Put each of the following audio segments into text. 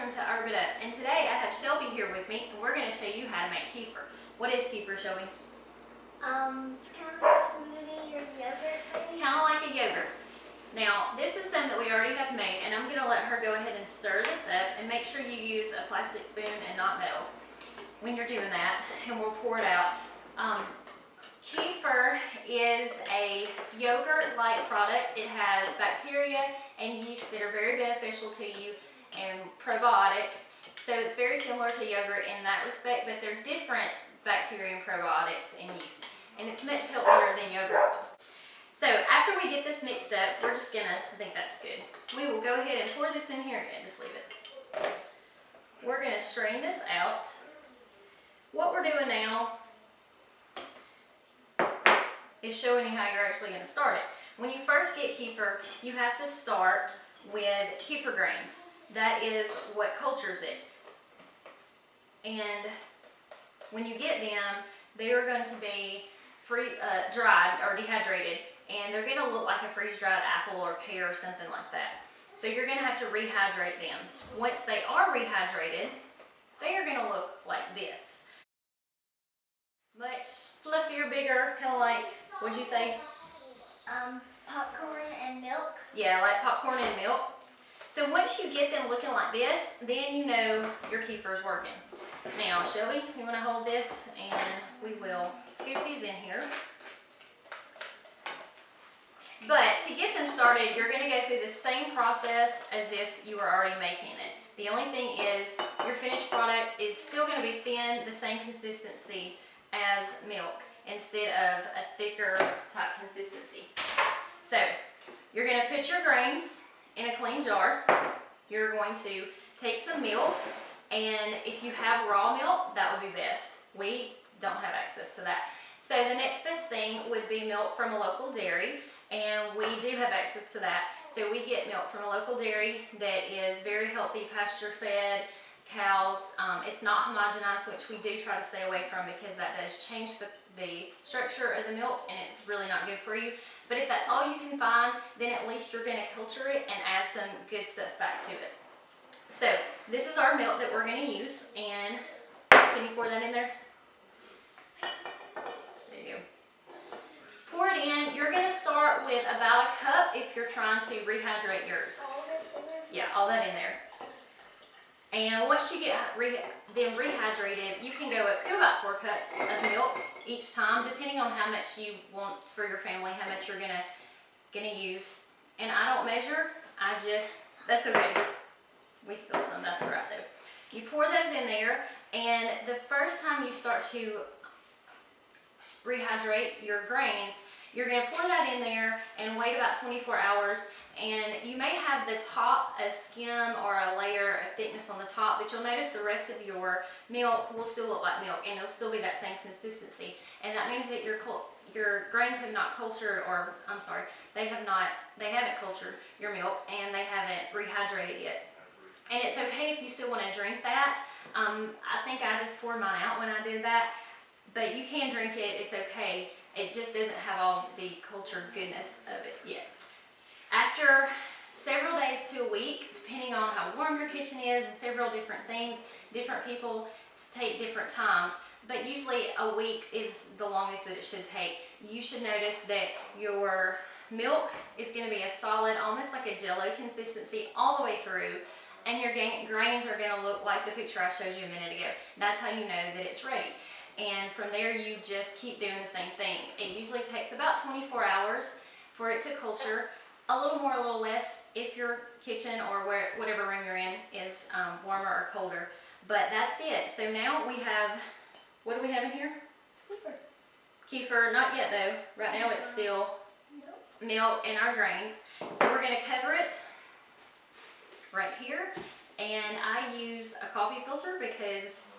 welcome to Urban Up. And today I have Shelby here with me, and we're going to show you how to make kefir. What is kefir, Shelby? It's kind of like a smoothie or yogurt. It's kind of like a yogurt. Now, this is some that we already have made, and I'm going to let her go ahead and stir this up, and make sure you use a plastic spoon and not metal when you're doing that, and we'll pour it out. Kefir is a yogurt-like product. It has bacteria and yeast that are very beneficial to you and probiotics. So it's very similar to yogurt in that respect, but they're different bacteria and probiotics and yeast. And it's much healthier than yogurt. So after we get this mixed up, we're just gonna, I think that's good. We will go ahead and pour this in here and just leave it. We're gonna strain this out. What we're doing now is showing you how you're actually going to start it. When you first get kefir, you have to start with kefir grains. That is what cultures it. And when you get them, they are going to be dried or dehydrated, and they're going to look like a freeze-dried apple or pear or something like that. So you're going to have to rehydrate them. Once they are rehydrated, they are going to look like this. Much fluffier, bigger, kind of like, what'd you say? Popcorn and milk. Yeah, like popcorn and milk. So once you get them looking like this, then you know your kefir is working. Now, Shelby, you want to hold this, and we will scoop these in here. But to get them started, you're going to go through the same process as if you were already making it. The only thing is your finished product is still going to be thin, the same consistency as milk instead of a thicker type consistency. So you're going to put your grains in a clean jar. You're going to take some milk, and if you have raw milk, that would be best. We don't have access to that. So the next best thing would be milk from a local dairy, and we do have access to that. So we get milk from a local dairy that is very healthy, pasture-fed cows. It's not homogenized, which we do try to stay away from because that does change the structure of the milk, and it's really not good for you. But if that's all you can find, then at least you're going to culture it and add some good stuff back to it. So this is our milk that we're going to use, and can you pour that in there? There you go. Pour it in. You're going to start with about a cup if you're trying to rehydrate yours. All this in there? Yeah, all that in there. And once you get them rehydrated, you can go up to about 4 cups of milk each time, depending on how much you want for your family, how much you're gonna use. And I don't measure, that's okay. We spilled some, that's all right though. You pour those in there, and the first time you start to rehydrate your grains, you're gonna pour that in there and wait about 24 hours. And you may have the top a skim or a layer of thickness on the top, but you'll notice the rest of your milk will still look like milk, and it'll still be that same consistency. And that means that your grains have not cultured, or I'm sorry, they haven't cultured your milk, and they haven't rehydrated yet. And it's okay if you still want to drink that. I think I just poured mine out when I did that, but you can drink it. It's okay. It just doesn't have all the cultured goodness of it yet. After several days to a week, depending on how warm your kitchen is and several different things, different people take different times, but usually a week is the longest that it should take. You should notice that your milk is going to be a solid, almost like a jello consistency all the way through, and your grains are going to look like the picture I showed you a minute ago. That's how you know that it's ready. And from there, you just keep doing the same thing. It usually takes about 24 hours for it to culture. A little more, a little less if your kitchen or whatever room you're in is warmer or colder. But that's it. So now we have, what do we have in here? Kefir. Kefir, not yet though. Right now it's still milk and our grains. So we're going to cover it right here. And I use a coffee filter because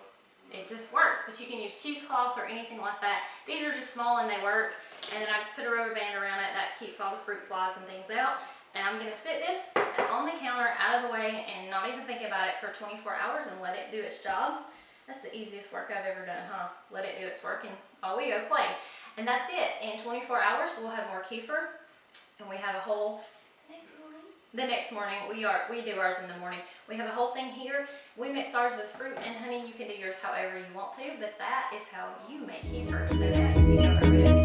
it just works, but you can use cheesecloth or anything like that. These are just small and they work. And then I just put a rubber band around it that keeps all the fruit flies and things out. And I'm going to sit this on the counter out of the way and not even think about it for 24 hours and let it do its job. That's the easiest work I've ever done, huh? Let it do its work, and oh, we go play. And that's it. In 24 hours, we'll have more kefir, and we have a whole Next morning. The next morning, we do ours in the morning. We have a whole thing here. We mix ours with fruit and honey. You can do yours however you want to, but that is how you make kefir. So now you know what we're doing.